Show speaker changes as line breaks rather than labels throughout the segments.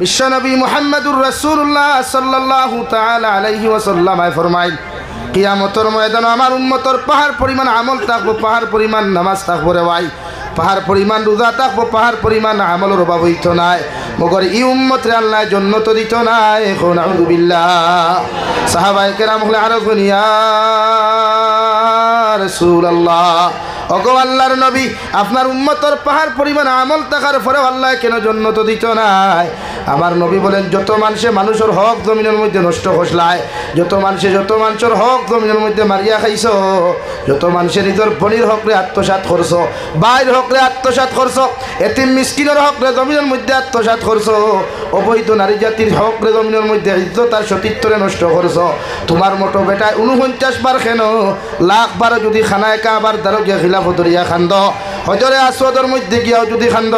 বিশ্বনবী মুহাম্মদুর রাসূলুল্লাহ সাল্লাল্লাহু তাআলা আলাইহি ওয়াসাল্লাম ফরমাইল, কিয়ামতের ময়দানে আমার উম্মতের পাহাড় পরিমাণ আমল থাকবো, পাহাড় পরিমাণ নামাজ থাকবো রে ভাই, পাহাড় পরিমাণ রোজা থাকবো, পাহাড় পরিমাণ আমলের অভাব হইতো নাই, মগর ই উম্মত রে আল্লাহ জান্নাত দিত নাই। এখন আউযুবিল্লাহ। সাহাবায়ে কেরাম হলে আরো গুনিয়া রাসূলুল্লাহ, ওগো আল্লাহর নবী, আপনার উম্মতের পাহাড় পরিমাণ আমল থাকার পরেও আল্লাহ কেন জান্নাত দিত নাই? আমার নবী বলেন, যত মানুষের হক জমিনের মধ্যে নষ্ট করছলায়, যত মানুষের হক জমিনের মধ্যে মারিয়া খাইছ, যত মানুষের নিজের বনির হকরে আত্মসাৎ করছো, বাইর হকরে আত্মসাৎ করছো, এতিম মিসকিনের হকরে জমিনের মধ্যে আত্মসাৎ করছো, অবৈধ নারী জাতির হকরে জমিনের মধ্যে ইজ্জত আর সতীত্বরে নষ্ট করছো, তোমার মতো বেটায় 49 বার কেন লাখ বার যদি খানায় কাবার দ্বারা গিয়া খিলাফত দরিয়া খান্দ, হজরে আসওয়াদের মধ্যে গিয়াও যদি খান্দ,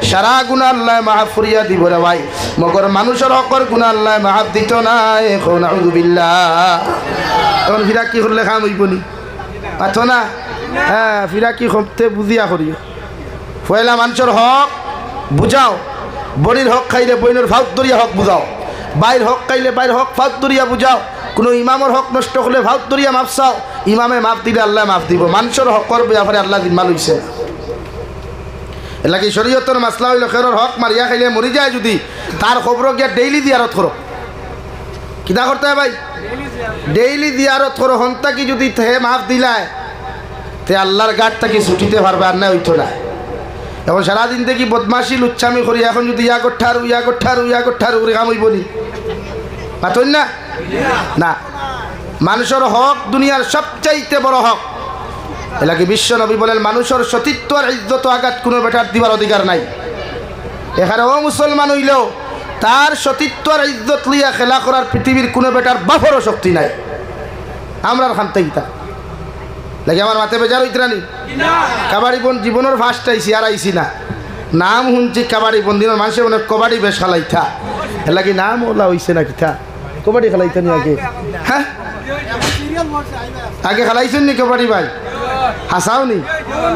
সারা গুনাহ আল্লাহ মাফ করিয়া দিব রে ভাই, মগর মানুষের হকর গুনাহ আল্লাহ মাফ দিত না। এখন আউযুবিল্লাহ। এখন ফিরা কি করলে খাম হইবনি আছো না? হ্যাঁ, ফিরা কি করতে বুঝিয়া করিও। পয়লা মানুষের হক বুঝাও, বনির হক খাইলে বইনের ফাউত দরিয়া হক বুঝাও, বাইর হক খাইলে বাইর হক ফাউত দরিয়া বুঝাও, কোনো ইমামের হক নষ্ট করলে ফাউত দরিয়া মাফ চাও, ইমামে মাফ দিলে আল্লাহ মাফ দিব। মানুষের হকর ব্যাপারে আল্লাহ জিম্মা লইছে। এলাকি শরীয়তের মাসলা হইল খেরর হক মারিয়া খাইলে মরি যায় যদি, তার খবর গিয়া ডেইলি দিয়ারত করো। কিতা করতে হয় ভাই? ডেইলি দিয়ারত করো। হন্তা কি যদি হে মাফ দিলায় তে আল্লাহর গাড় থাকি ছুটিতে পারবে, আর না হইতো না। এখন সারাদিন থেকে বদমাশি লুচ্ছামি করি, এখন যদি ইয়া করঠার উড়ে কাম হইব নি? পাতন না না। মানুষের হক দুনিয়ার সবচাইতে বড় হক। এলাকি বিশ্ব নবী বলেন, মানুষের সতীত্ব আর ইজ্জত আঘাত কোনো বেটার দিবার অধিকার নাই। এখানে ও মুসলমান হইলেও তার সতীত্ব আর ইজ্জত লইয়া খেলা করার পৃথিবীর কোনো বেটার বাফরও শক্তি নাই। আমরা খানতে গীতা লাগে আমার মাথে বেজার হইতরা নি? কাবাডি বন জীবনের ফার্স্ট আইসি, আর আইসি না। নাম শুনছি কাবাডি বন্দিনের মানুষের মনে কবাডি বেশ খেলাইতা, এলাকি নাম ওলা হইছে না কিতা কবাডি খেলাইতা নি আগে? হ্যাঁ, আগে খেলাইছেন নি কবাডি ভাই? হাসাও নি?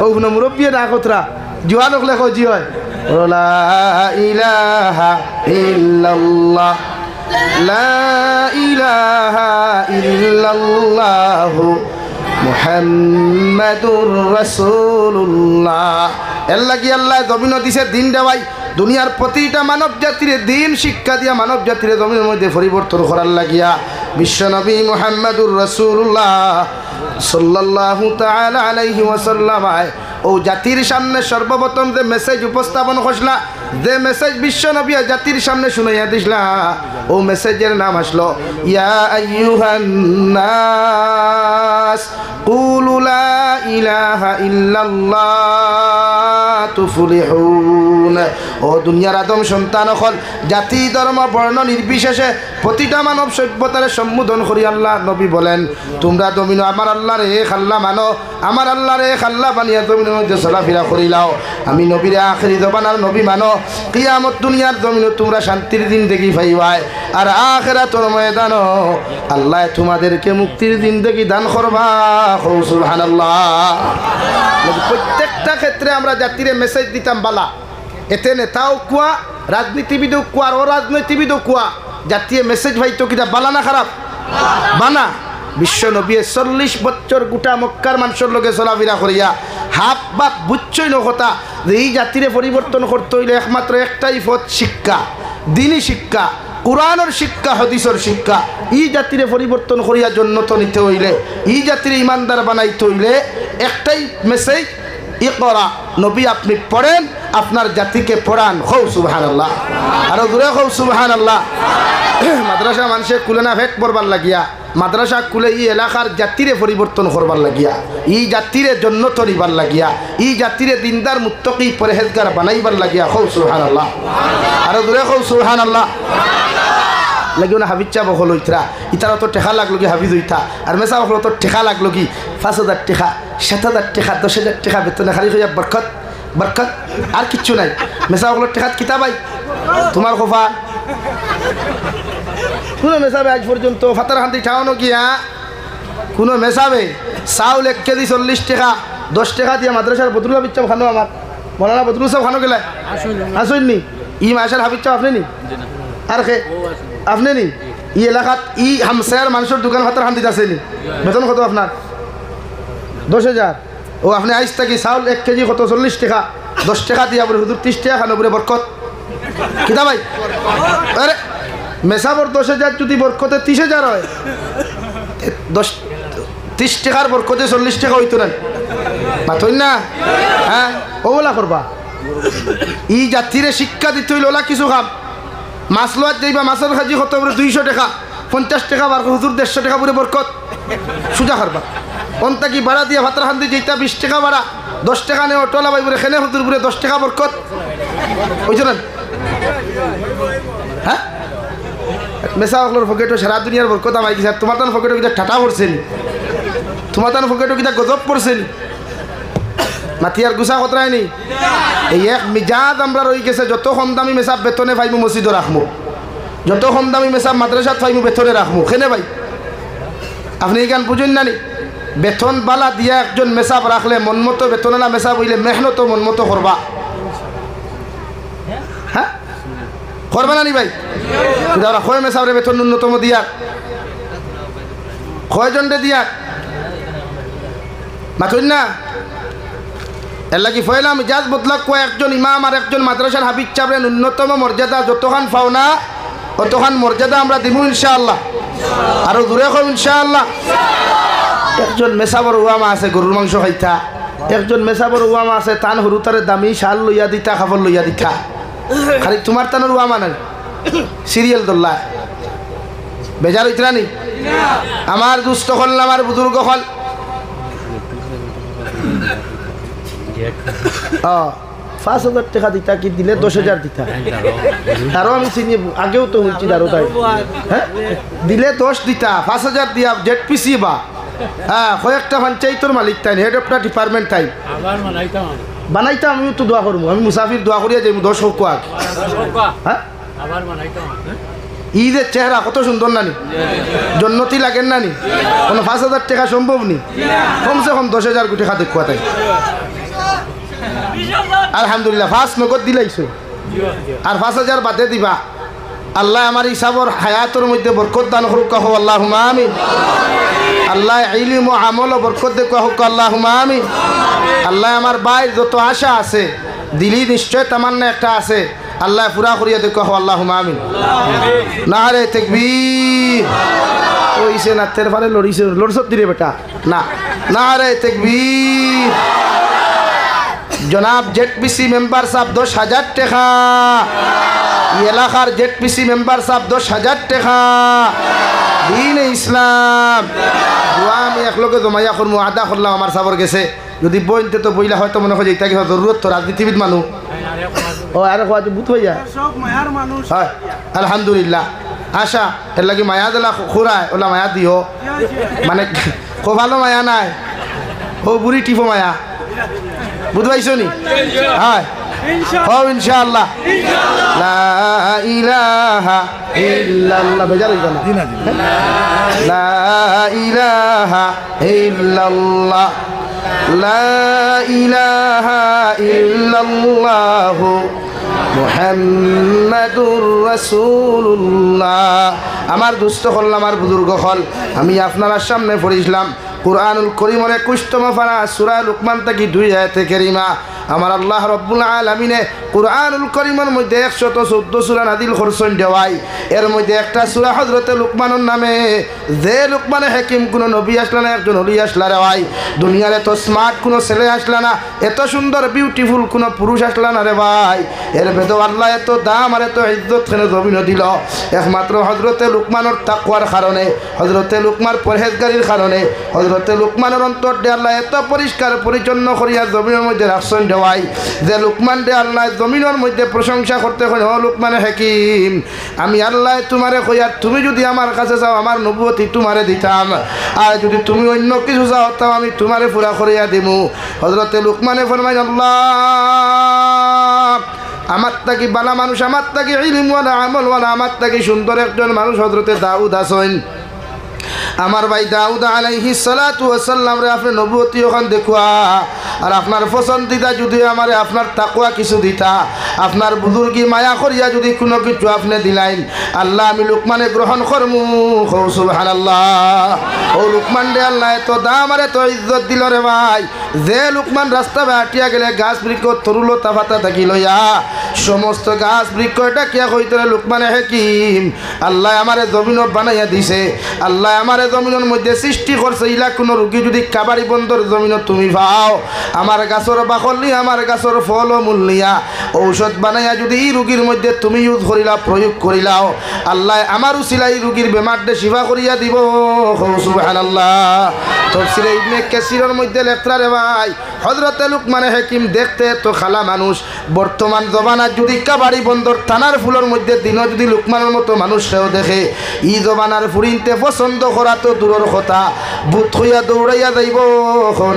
ও মুরব্বী না কতরা জুয়া লোক লেখো জি হয় লা ইলাহা ইল্লাল্লাহ লা ইলাহা ইল্লাল্লাহু মুহাম্মাদুর রাসূলুল্লাহ। এল্লা কি আল্লাহ জমিন দিছে দিন দেওয়াই, দুনিয়ার প্রতিটা মানব জাতির দিন শিক্ষা দিয়া মানব জাতির জমিনের মধ্যে পরিবর্তন করার লাগিয়া বিশ্বনবী মুহাম্মাদুর রাসূলুল্লাহ সাল্লাল্লাহু তাআলা আলাইহি ওয়াসাল্লাম ও জাতির সামনে সর্বপ্রথম যে মেসেজ উপস্থাপন করছলা, যে মেসেজ বিশ্বনবী জাতির সামনে শুনাইয়া দিছলা, ও মেসেজের নাম আসলো ইয়া আইয়ুহান নাস কুলু লা ইলাহা ইল্লাল্লাহ তুফলিহুন। ও দুনিয়ার আদম সন্তান হল, জাতি ধর্ম বর্ণ নির্বিশেষে প্রতিটা মানব সভ্যতারে সম্বোধন করি আল্লাহ নবী বলেন, তোমরা জমিন আমার আল্লাহর এক আল্লাহ মানো, আমার আল্লাহর এক আল্লাহ বানিয়া জমিনের মধ্যে চলাফেরা করিলাও, আমি নবীরে আখেরি জবানার নবী মানো, কিয়ামত দুনিয়ার জমিনে তোমরা শান্তির জিন্দেগি পাইবাই, আর আখিরাতের ময়দানও আল্লাহ তোমাদেরকে মুক্তির জিন্দেগি দান করবা। সুবহানাল্লাহ। প্রত্যেকটা ক্ষেত্রে আমরা জাতিরে মেসেজ দিতাম বালা, এতে নেতাও কুয়া, রাজনীতিবিদও কুয়া, আর অরাজনীতিবিদও কুয়া, জাতীয় মেসেজ ভাইতো কিতা বালা না খারাপ? বানা। বিশ্ব নবী 40 বছর গোটা মক্কার মানুষের লগে চলাফেরা করিয়া হাফ বাপ বুঝছই ন কথা যে এই জাতিরে পরিবর্তন করতে হইলে একমাত্র একটাই পথ, শিক্ষা, দিনী শিক্ষা, কোরআনের শিক্ষা, হাদিসের শিক্ষা। এই জাতিরে পরিবর্তন করিয়া জন্নত নিতে হইলে, এই জাতিরে ইমানদার বানাইতে হইলে একটাই মেসেজ, ইকরা, নবী আপনি পড়েন, আপনার জাতিকে পড়ান। হৌ সুবহানাল্লাহ, আরো দূরে হৌ সুবহানাল্লাহ। মাদ্রাসা মানুষে কুলে না ভেট পড়বার লাগিয়া, মাদ্রাসা কুলে এই এলাকার জাতিরে পরিবর্তন করবার লাগিয়া, এই জাতিরে জন্নত নিবার লাগিয়া, এই জাতিরে দিনদার মুত্তাকি পরহেজগার বানাইবার লাগিয়া। হৌ সুবহানাল্লাহ, আরো দূরে হৌ সুবহানাল্লাহ। লাগিও না হাবিজ চা বহল হইতরা, ইতারা তো টেকা লাগলো কি হাফিজ হইতা, আর মেসা বহল তো টেকা লাগলো কি 5,000 টাকা, 7,000 টাকা, 10,000 টাকা বেতনে খালি হইয়া বরকত বরকত, আর কিচ্ছু নাই। মেসা বহল টেকাত কিতা ভাই তোমার খোফা কোনো মেসাবে আজ পর্যন্ত ফাতার হান্তি খাওয়ানো কি? হ্যাঁ, কোনো মেসাবে চাউল 1 কেজি 40 টাকা, 10 টাকা দিয়ে মাদ্রাসার বদরুল হাবিজ খানো, আমার মৌলানা বদরুল সাহেব খানো গেলে আসেননি, ই মাসার হাবিব চাও আপনি নি আর খে আপনি নি ই এলাকাত ই হামসায়ার মানুষের দোকান হাতের হান দিতে আছে নি বেতন কত আপনার 10,000 ও আপনি আইস থাকি চাউল 1 কেজি কত 40 টাকা 10 টাকা দিয়া বলে হুজুর 30 টাকা খানো বলে বরকত কিতা ভাই আরে মেসাবর 10,000 যদি বরকতে 30,000 হয় 30 টাকার বরকতে 40 টাকা হইতো না মাতই না হ্যাঁ ওলা করবা ই জাতিরে শিক্ষা দিতে হইল ওলা কিছু খাম মাছ লোয়ার যাইবা মাছের খাজি কত বলে 200 টাকা 50 টাকা বার হুজুর 150 টাকা বলে বরকত সুজা করবা অন্তা কি ভাড়া দিয়ে ভাতরা খান দিয়ে যেটা 20 টাকা ভাড়া 10 টাকা নেই অটোলা ভাই বলে খেনে হুজুর বলে 10 টাকা বরকত বুঝছো না হ্যাঁ মেসা হকলোর পকেটও সারা দুনিয়ার বরকত আমাই দিছে তোমার তান পকেটও কিটা ঠাটা পড়ছেন তোমার তান পকেটও কিটা গজব পড়ছেন মাতিয়ার গুছা কতরাই নি এই এক মিজাজ আমরা রই গেছে যত কম দামি মেসাব বেতনে পাইমু মসজিদে রাখমু যত কম দামি মেসাব মাদ্রাসাত পাইমু বেতনে রাখমু খেনে ভাই আপনি এই গান বুঝেন না নি বেতন বালা দিয়া একজন মেসাব রাখলে মনমতো বেতনলা মেসাব হইলে মেহনত মনমতো করবা হ্যাঁ করবা না নি ভাই যারা কয় মেসাবরে বেতন ন্যূনতম দিয়া কয়জন রে দিয়া মাথুন না এর লাগি ফয়লা মিজাজ বদলা কয়েকজন ইমাম আর একজন মাদ্রাসার হাবিব চাবরে ন্যূনতম মর্যাদা যতখান পাও না অতখান মর্যাদা আমরা দিব ইনশাআল্লাহ আরো দূরে কম ইনশাআল্লাহ একজন মেসাবর ওয়ামা আছে গরুর মাংস খাইতা একজন মেসাবর ওয়ামা আছে তান হরুতারে দামি শাল লইয়া দিতা খাবার লইয়া দিতা খালি তোমার তানোর ওয়ামা নাই সিরিয়াল দোল্লা বেজার হইতরা নি আমার দুস্থ হল আমার বুজুর্গ হল 5,000 টাকা দিতা কি দিলে 10,000 দিতা তারও আমি চিনি আগেও তো হয়েছি তারও তাই হ্যাঁ দিলে 10 দিতা 5,000 দিয়া জেট পিসি বা হ্যাঁ কয়েকটা পঞ্চায়েতর মালিক তাই হেড অফ দ্য ডিপার্টমেন্ট তাই বানাইতাম আমিও তো দোয়া করবো আমি মুসাফির দোয়া করিয়া যাই 10 হোক হ্যাঁ ঈদের চেহারা কত সুন্দর নানি জন্নতি লাগেন নানি কোনো 5,000 টাকা সম্ভব নি কমসে কম 10,000 কোটি টাকা দেখুয়া তাই আলহামদুলিল্লাহ ফার্স্ট নগদ দিলাইছো আর 5,000 বাদে দিবা আল্লাহ আমার হিসাবর হায়াতর মধ্যে বরকত দান করুক কহ আল্লাহুম্মা আমিন আল্লাহ ইলম ও আমল ও বরকত দে কহ আল্লাহুম্মা আমিন আল্লাহ আমার বাইর যত আশা আছে দিলি নিশ্চয় তামান্না একটা আছে আল্লাহ পুরা করিয়া দে কহ আল্লাহুম্মা আমিন নারে তাকবীর ওইসে না তের ফারে লড়িছে লড়ছত দিরে বেটা না নারে তাকবীর জনাব জেডপিসি মেম্বার সাহেব 10,000 টাকা এলাকার জেডপিসি মেম্বার সাহেব 10,000 টাকা দিন ইসলাম দোয়া আমি একলগে জমাইয়া করবো আদা করলাম আমার সাবর গেছে যদি বইতে তো বইলা হয়তো মনে হয় এটা কি জরুরত তো রাজনীতিবিদ মানুষ ও আরে হয়তো বুথ হইয়া হয় আলহামদুলিল্লাহ আশা এর লাগি মায়া দিলা খুরায় ওলা মায়া দিও মানে খুব ভালো মায়া নাই ও বুড়ি টিপো মায়া বুঝতে পাইছো নি হ্যাঁ ও ইনশাআল্লাহ লা ইলাহা ইল্লাল্লাহ বেজার হইবা না লা ইলাহা ইল্লাল্লাহ লা ইলাহা ইল্লাল্লাহ মুহাম্মাদুর রাসূলুল্লাহ আমার দুস্থ হল আমার বুজুর্গ হল আমি আপনার সামনে পড়িছিলাম কুরআনুল কারীমের 21তম পারা সূরা লুকমান থেকে 2 আয়াতে কারীমা আমার আল্লাহ রব্বুল আলামিনে কুরআনুল কারীমের মধ্যে 114 সূরা নাযিল করছেন দেওয়াই এর মধ্যে একটা সূরা হযরতে লুকমানের নামে যে লুকমানে হাকিম কোন নবী আসলা না একজন ওলি আসলা রে ভাই দুনিয়ার এত স্মার্ট কোন ছেলে আসলা না এত সুন্দর বিউটিফুল কোন পুরুষ আসলা না রে ভাই এর ভেতর আল্লাহ এত দাম আর এত ইজ্জত কেন জমিন দিল একমাত্র হযরতে লুকমানের তাকওয়ার কারণে হযরতে লুকমার পরহেজগারির কারণে হযরতে লুকমানের অন্তর দে আল্লাহ এত পরিষ্কার পরিচ্ছন্ন করিয়া জমিনের মধ্যে রাখছেন দেওয়াই যে লুকমান দে আল্লাহ জমিনের মধ্যে প্রশংসা করতে হয় ও লুকমানে হাকিম আমি আল্লাহ তোমারে কই আর তুমি যদি আমার কাছে যাও আমার নবুয়তি তোমারে দিতাম আর যদি তুমি অন্য কিছু চাও তাও আমি তোমারে পুরা করিয়া দিমু হযরতে লুকমানে ফরমায় আল্লাহ আমার তাকি বালা মানুষ আমার তাকি ইলমওয়ালা আমলওয়ালা আমার তাকি সুন্দর একজন মানুষ হযরতে দাউদ আছেন আমার ভাই দাউদ আলাইহিস সালাতু ওয়াস সালাম রে আপনি নবুয়তি ওখান দেখুয়া আর আপনার পছন্দিদা যদি আমারে আপনার তাকওয়া কিছু দিতা আপনার বুজুর্গি মায়া করিয়া যদি কোনো কিছু আপনি দিলাইন আল্লাহ আমি লুকমানে গ্রহণ করমু সুবহানাল্লাহ। ও লুকমান রে আল্লাহ এত দাম আর এত ইজ্জত দিল রে ভাই, যে লুকমান রাস্তা বাটিয়া গেলে গাছ বৃক্ষ তরুলতা পাতা থাকি লইয়া সমস্ত গাছ বৃক্ষ এটা কিয়া কইতে লুকমানে হাকিম আল্লাহ আমারে জমিন বানাইয়া দিছে, আল্লাহ আমারে জমিনের মধ্যে সৃষ্টি করছে। ইলা কোনো রুগী যদি কাবাড়ি বন্দর জমিন তুমি পাও, আমার গাছর বাকল নিয়া আমার গাছর ফল ও মূল নিয়া ঔষধ বানাইয়া যদি এই রুগীর মধ্যে তুমি ইউজ করিলা প্রয়োগ করিলাও আল্লাহ আমার উসিলা এই রুগীর বেমারটা শিফা করিয়া দিব সুবহানাল্লাহ। তাফসীরে ইবনে কাসিরের মধ্যে লেখা রে ভাই হযরতে লুকমানে হাকিম দেখতে তো খালা মানুষ, বর্তমান জমানার যদি কাবাড়ি বন্দর থানার ফুলের মধ্যে দিন যদি লুকমানের মতো মানুষরাও দেখে ই জমানার ফুরিনতে পছন্দ করা তো দূরের কথা, বুথ হইয়া দৌড়াইয়া যাইব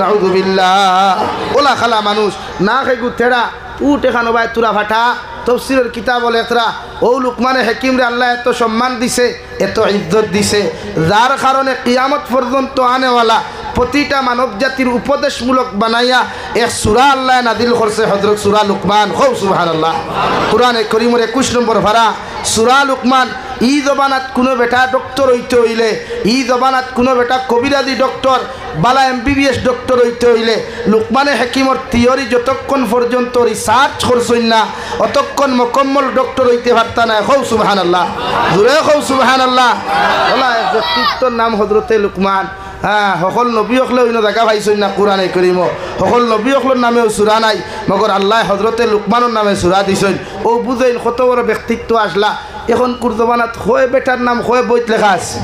নাউযুবিল্লাহ। ওলা খালা মানুষ না খাইগু তেড়া উঠ এখানো ভাই তুরা ফাটা তফসিরের কিতাব লেখরা ও লুকমানে হাকিম রে আল্লাহ এত সম্মান দিছে এত ইজ্জত দিছে যার কারণে কিয়ামত পর্যন্ত আনেওয়ালা প্রতিটা মানব জাতির উপদেশমূলক বানাইয়া এক সূরা আল্লাহ নাজিল করছে হযরত সূরা লুকমান সুবহানাল্লাহ। কোরআনে কারীমের 21 নম্বর পারা সূরা লুকমান। ই জবানাত কোনো বেটা ডক্টর হইতে হইলে, ই জবানাত কোনো বেটা কবিরাজি ডক্টর বালা MBBS ডক্টর হইতে হইলে লুকমানে হাকিমর থিওরি যতক্ষণ পর্যন্ত রিসার্চ করছেন না অতক্ষণ মোকাম্মল ডক্টর হইতে পারতা না সুবহানাল্লাহ। জোরে সুবহানাল্লাহ। ওলা ব্যক্তিত্বর নাম হযরতে লুকমান। হ্যাঁ সকল নবী হকলে অন্য জায়গা পাইছেন না কোরআনে কারীম, সকল নবী হকলের নামেও সূরা নাই, মগর আল্লাহ হযরতে লুকমানের নামে সূরা দিছেন। ও বুঝেন কত বড় ব্যক্তিত্ব আসলা। এখন কুরজবানাত হয় বেটার নাম হয় বইত লেখা আছে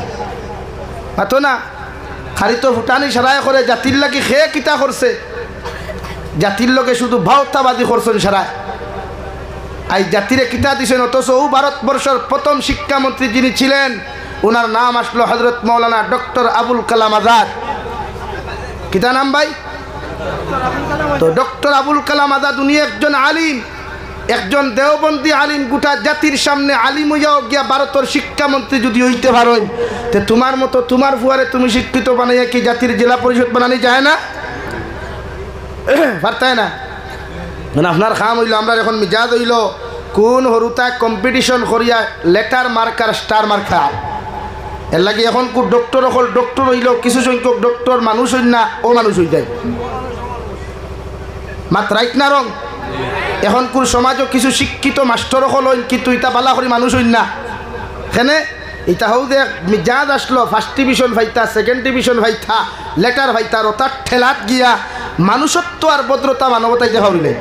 মাতো না খালি তো ভুটানি সারাই করে জাতির লাগি খেয়ে কিতা করছে, জাতির লোকে শুধু ভাওতাবাদী করছেন সারায় আই জাতিরে কিতা দিছেন। অথচ ও ভারতবর্ষের প্রথম শিক্ষামন্ত্রী যিনি ছিলেন ওনার নাম আসলো হযরত মাওলানা ডক্টর আবুল কালাম আজাদ। কিতা নাম ভাই? তো ডক্টর আবুল কালাম আজাদ উনি একজন আলিম, একজন দেওবন্দি আলিম, গোটা জাতির সামনে আলিম হইয়াও গিয়া ভারতের শিক্ষামন্ত্রী যদি হইতে পারেন তে তোমার মতো তোমার ফুয়ারে তুমি শিক্ষিত বানাইয়া কি জাতির জেলা পরিষদ বানানি যায় না? পারতায় না। মানে আপনার খাম হইল আমরা এখন মিজাজ হইল কোন হরুতা কম্পিটিশন করিয়া লেটার মার্কার স্টার মার্কার এর লাগে এখন কোন ডক্টর হল ডক্টর হইল কিছু সংখ্যক ডক্টর মানুষ হইল না ও মানুষ হয়ে যায় মাত্রাইট না রং। এখন কোন সমাজও কিছু শিক্ষিত মাস্টার হল কিন্তু ইটা বালা করি মানুষ হইল না এখানে এটা হও যে মিজাজ আসলো ফার্স্ট ডিভিশন ভাইতা সেকেন্ড ডিভিশন ভাইতা লেটার ভাইতা আর তার ঠেলাত গিয়া মানুষত্ব আর ভদ্রতা মানবতাই দেখা হইলে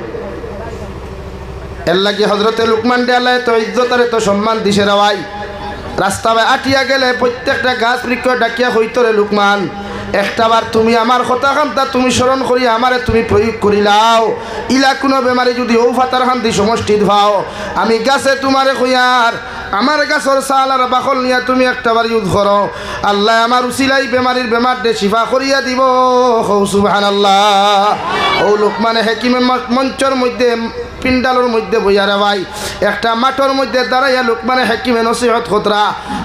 এর লাগে হযরতে লুকমান দে আল্লাহ তো ইজ্জত আর তো সম্মান দিছে রাওয়াই। রাস্তায় আটিয়া গেলে প্রত্যেকটা গাছ বৃক্ষ ডাকিয়া হইতরে লুকমান একটাবার তুমি আমার কথা খান্তা তুমি স্মরণ করি আমারে তুমি প্রয়োগ করিলাও ইলা কোনো বেমারি যদি ও ফাতার খান্তি সমষ্টিত ভাও আমি গাছে তোমারে কইয়ার আমার গাছর চাল আর বাকল নিয়া তুমি একটাবার ইউজ করো আল্লাহ আমার উসিলাই বেমারির বেমার দে শিফা করিয়া দিব সুবহানাল্লাহ। ও লুকমানে হাকিমে মঞ্চর মধ্যে পিন্ডালের মধ্যে বইয়ারে ভাই একটা মাঠের মধ্যে দাঁড়াইয়া লুকমানে হাকিমে নসিহত খতরা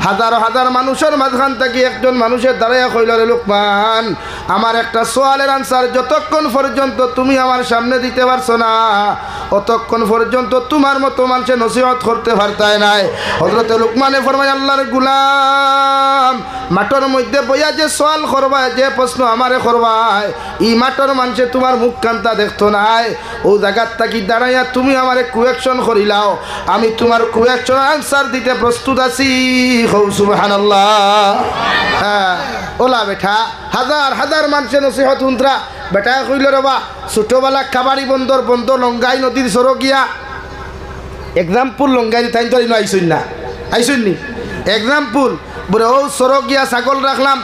হাজার হাজার মানুষের মাঝখান থেকে একজন মানুষের দাঁড়াইয়া কইল রে লুকমান আমার একটা সোয়ালের আনসার যতক্ষণ পর্যন্ত তুমি আমার সামনে দিতে পারছো না অতক্ষণ পর্যন্ত তোমার মতো মানুষের নসিহত করতে পারতায় নাই। হযরতে লুকমানে ফরমায় আল্লাহর গুলাম মাঠের মধ্যে বইয়া যে সোয়াল করবায় যে প্রশ্ন আমারে করবায় ই মাঠের মানুষে তোমার মুখ কান্তা দেখতো নাই ও জায়গার থাকি দাঁড়াইয়া তুমি আমারে কুয়েকশন করিলাও আমি তোমার কুয়েকশন আনসার দিতে প্রস্তুত আছি সুবহানাল্লাহ। হ্যাঁ ওলা বেটা হাজার হাজার মানুষের নসিহত হুন্ত্রা বেটা কইল রে বা ছোটবেলা কাবাড়ি বন্দর বন্ধ লঙ্গাই নদীর সরগিয়া এক্সাম্পল লঙ্গাই তাই তো আইসুন না আইসুন নি এক্সাম্পল বলে ও সরগিয়া ছাগল রাখলাম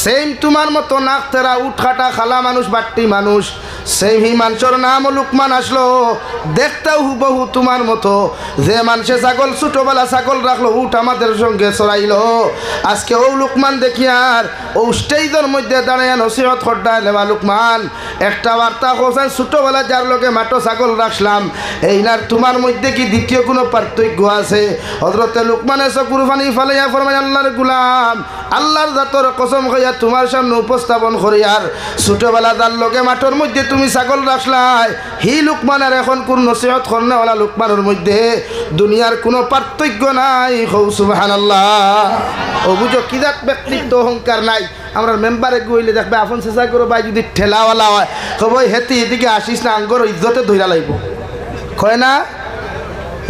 সেম তোমার মতো নাক তেরা উঠ খাটা খালা মানুষ বাট্টি মানুষ সেই মানুষের নাম লুকমান আসলো দেখতেও হুবহু তোমার মতো যে মানুষে ছাগল ছোটবেলা ছাগল রাখলো উঠ আমাদের সঙ্গে চড়াইল আজকে ও লুকমান দেখি আর ও স্টেজের মধ্যে দাঁড়াইয়া নসিহত খড্ডা লেবা লুকমান একটা বার্তা কোথায় ছোটবেলা যার লোকে মাটো ছাগল রাখলাম এইনার তোমার মধ্যে কি দ্বিতীয় কোনো পার্থক্য আছে? হযরতে লুকমানে চকুর পানি ফালাইয়া ফরমায় আল্লাহর গুলাম আল্লাহর জাতর কসম খাইয়া তোমার সামনে উপস্থাপন করি। আর ছোটবেলা তার লগে মাঠের মধ্যে তুমি ছাগল রাখলাই, হি লুকমানের এখন কোন নসিহত করনেওয়ালা লুকমানের মধ্যে দুনিয়ার কোনো পার্থক্য নাই। হৌ সুবহানাল্লাহ। ও বুঝো কি দেখ ব্যক্তিত্ব অহংকার নাই। আমরা মেম্বারে গইলে দেখবে আপন চেষ্টা করো ভাই, যদি ঠেলাওয়ালা হয় কব হেতি এদিকে আসিস না, আঙ্গর ইজ্জতে ধইরা লাগব, কয় না?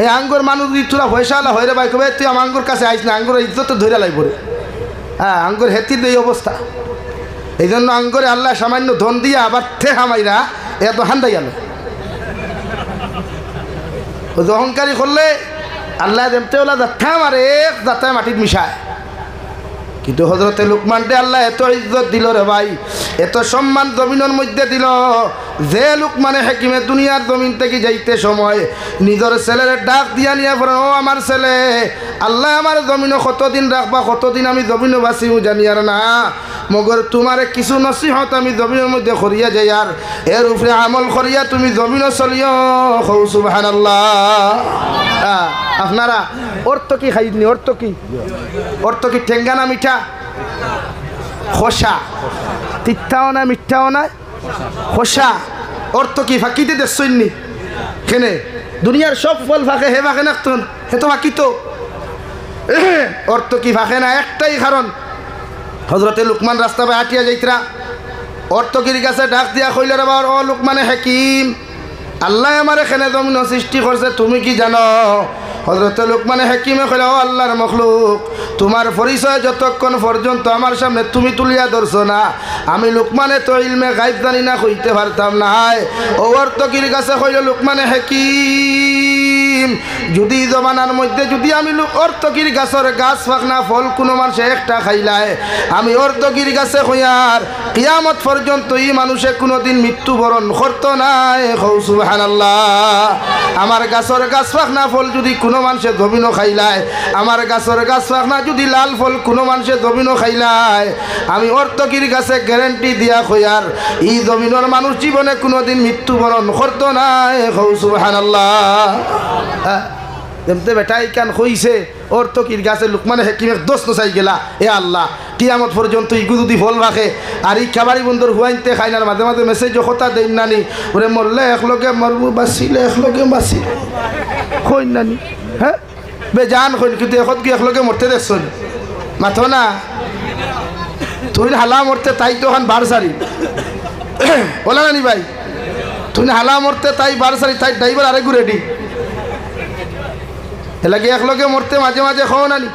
এই আঙ্গর মানুষ যদি তোরা পয়সাওয়ালা হয় রে ভাই, কবে তুই আমার আঙ্গর কাছে আইস না, আঙ্গর ইজ্জতে ধইরা লাগব রে। হ্যাঁ, আঙ্গর হেতির এই অবস্থা। এই জন্য আঙ্গরে আল্লাহ সামান্য ধন দিয়া আবার ঠেহা মাইরা এত হান্দাই গেল। অহংকারী করলে আল্লাহ দেমতে ওলা যাত্রা মারে, যাত্রায় মাটির মিশায়। কিন্তু হযরতে লুকমানকে আল্লাহ এত ইজ্জত দিল রে ভাই, এত সম্মান জমিনের মধ্যে দিল যে লুকমানে হাকিমে দুনিয়ার জমিন থেকে যাইতে সময় নিজের ছেলের ডাক দিয়া নিয়ে পড়ে, ও আমার ছেলে, আল্লাহ আমার জমিনও কতদিন রাখবা, কতদিন আমি জমিনও বাঁচিও জানি আর না, মগর তোমার কিছু নসিহত আমি জমিনের মধ্যে করিয়া যাই, আর এর উপরে আমল করিয়া তুমি জমিনও চলিও। হৌ সুবহানাল্লাহ। আপনারা অর্থ কি খাইনি? অর্থ কি? অর্থ কি ঠেঙ্গা না মিঠা? খোসা। তিত্তাও না মিঠাও না, খোসা। অর্থ কি ফাঁকিতে দেখছইনি? কেনে দুনিয়ার সব ফল ফাঁকে, হে ফাঁকে না তখন, হে তো ফাঁকি তো। অর্থ কি ফাঁকে না? একটাই কারণ, হযরতে লুকমান রাস্তা পায় হাঁটিয়া যাইতরা, অর্থকির কাছে ডাক দিয়া কইল রে বাবা, ও লুকমানে হাকিম, আল্লাহ আমার এখানে জমিন সৃষ্টি করছে, তুমি কি জানো? হযরতে লুকমানে হাকিমে কইল, ও আল্লাহর মখলুক, তোমার পরিচয় যতক্ষণ পর্যন্ত আমার সামনে তুমি তুলিয়া ধরছো না, আমি লুকমানে তো ইলমে গায়ব জানি না, কইতে পারতাম না। ও অর্থকির কাছে কইল, লুকমানে হাকিম, যদি জমানার মধ্যে যদি আমি অর্থকির গাছের গাছ ফাঁকনা ফল কোনো মানুষে একটা খাইলায়, আমি অর্থকির গাছে কইয়ার কিয়ামত পর্যন্ত এই মানুষে কোনোদিন মৃত্যুবরণ করতো নাই। হৌ সুবহানাল্লাহ। আমার গাছের গাছ ফাঁকনা ফল যদি কোনো মানুষে জমিনও খাইলায়, আমার গাছের গাছ ফাঁকনা যদি লাল ফল কোনো মানুষে জমিনও খাইলায়, আমি অর্থকির গাছে গ্যারেন্টি দিয়া কইয়ার এই জমিনের মানুষ জীবনে কোনোদিন মৃত্যুবরণ করতো নাই। হৌ সুবহানাল্লাহ। এমতে বেটাই কান কইছে অর্থকির গাছে লুকমানে হাকিমের দোষ নচাই গেলা, এ আল্লাহ কিয়ামত পর্যন্ত ইগু যদি ফল রাখে আর এই খাবারি বন্ধুর হুয়াইনতে খাই না, মাঝে মাঝে মেসেজ কথা দেন নানি, ওরে মরলে একলগে মরবো, বাঁচিলে একলগে বাঁচি কইন নানি। হ্যাঁ বেজান কইন, কিন্তু এখন কি একলগে মরতে দেখছ মাথো না? তুই হালা মরতে তাই তো এখন বার সারি বলা নানি ভাই, তুই হালা মরতে তাই বার সারি, তাই ড্রাইভার আরেকু রেডি এলাকি একলগে মরতে মাঝে মাঝে খাও নানি।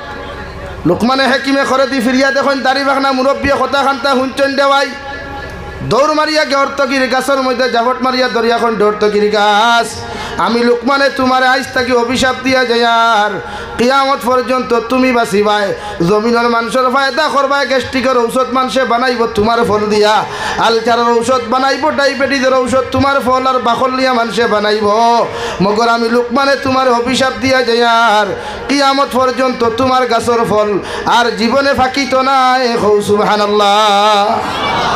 লুকমানে হাকিমে করে দি ফিরিয়া দেখুন দাড়ি বাখনা মুরব্বী কথা খান্তা হুঞ্চন দেওয়াই দৌড় মারিয়া গে অর্থগির গাছের মধ্যে জাফট মারিয়া দরিয়াখন অর্থগির গাছ, আমি লুকমানে তোমার আইস থাকি অভিশাপ দিয়া যাই, আর কিয়ামত পর্যন্ত তুমি বাঁচিবাই, জমিনের মানুষের ফায়দা করবাই, গ্যাস্ট্রিকের ঔষধ মানুষে বানাইব তোমার ফল দিয়া, আলচারের ঔষধ বানাইব, ডায়াবেটিসের ঔষধ তোমার ফল আর বাকল দিয়া মানুষে বানাইব, মগর আমি লুকমানে তোমার অভিশাপ দিয়া যাই, আর কিয়ামত পর্যন্ত তোমার গাছের ফল আর জীবনে ফাঁকিত নাই। হৌ সুবহানাল্লাহ।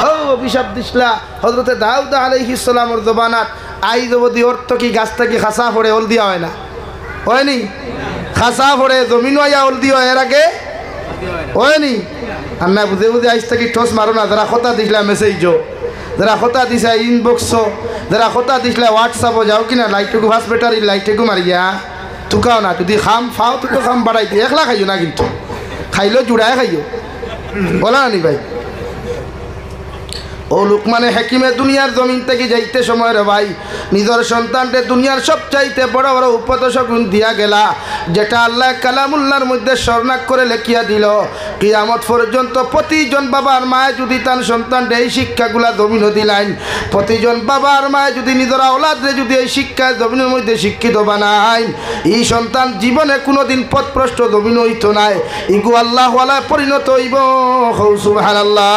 ও অভিশাপ দিসলা হযরতে দাউদ আলাইহিস সালামের জবানাত আই যদি অর্থ কি গাছ থেকে খাসা পড়ে ওল দিয়া হয় না, হয়নি? খাসা পড়ে জমিন আইয়া ওল দিয়া এর আগে হয়নি? আর না বুঝে বুঝে আইস থাকি ঠোস মারো না, যারা কথা দিসলা মেসেজ, যারা কথা দিছে ইনবক্স, যারা কথা দিসলা হোয়াটসঅ্যাপও যাও কিনা লাইটটুকু ফার্স্ট ব্যাটারি লাইটটুকু মারিয়া তুকাও না, যদি খাম ফাও তো খাম বাড়াই দিই, একলা খাইও না, কিন্তু খাইলেও জুড়ায় খাইও, বলা নি ভাই। ও লুকমানে হাকিমে দুনিয়ার জমিন থেকে যাইতে সময় রে ভাই নিজের সন্তানকে দুনিয়ার সবচাইতে বড় বড় উপদেশ গুণ দিয়া গেলা, যেটা আল্লাহ কালামুল্লাহর মধ্যে স্বর্ণাক করে লেখিয়া দিল, কিয়ামত পর্যন্ত প্রতিজন বাবার মায়ে যদি তার সন্তানকে এই শিক্ষাগুলা জমিনও দিলেন, প্রতিজন বাবার মায়ে যদি নিজের আওলাদরে যদি এই শিক্ষায় জমিনের মধ্যে শিক্ষিত বানায়, এই সন্তান জীবনে কোনোদিন পথভ্রষ্ট জমিন হইতো নাই, ইগু আল্লাহ ওয়ালা পরিণত হইব। সুবহানাল্লাহ।